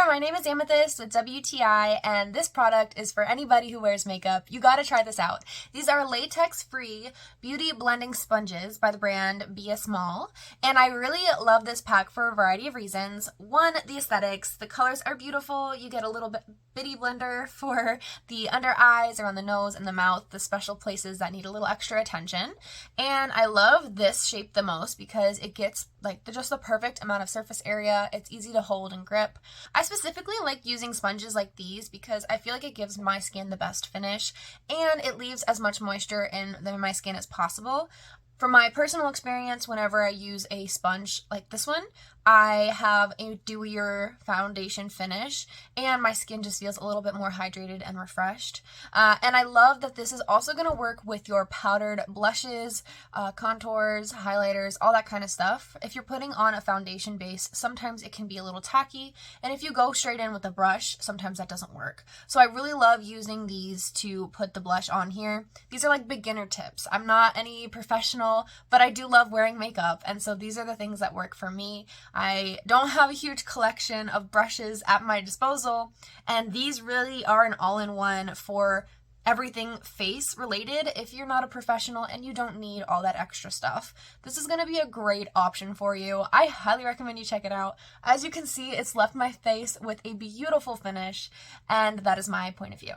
my name is Amethyst with WTI, and this product is for anybody who wears makeup. You gotta try this out. These are latex-free beauty blending sponges by the brand Be a Small, and I really love this pack for a variety of reasons. One, the aesthetics. The colors are beautiful. You get a little bitty blender for the under eyes, around the nose and the mouth, the special places that need a little extra attention. And I love this shape the most because it gets just the perfect amount of surface area. It's easy to hold and grip. I specifically like using sponges like these because I feel like it gives my skin the best finish and it leaves as much moisture in my skin as possible. From my personal experience, whenever I use a sponge like this one, I have a dewier foundation finish and my skin just feels a little bit more hydrated and refreshed. And I love that this is also going to work with your powdered blushes, contours, highlighters, all that kind of stuff. If you're putting on a foundation base, sometimes it can be a little tacky, and if you go straight in with a brush, sometimes that doesn't work. So I really love using these to put the blush on here. These are like beginner tips. I'm not any professional, but I do love wearing makeup, and so these are the things that work for me. I don't have a huge collection of brushes at my disposal, and these really are an all-in-one for everything face related if you're not a professional and you don't need all that extra stuff. This is going to be a great option for you. I highly recommend you check it out. As you can see, it's left my face with a beautiful finish, and that is my point of view.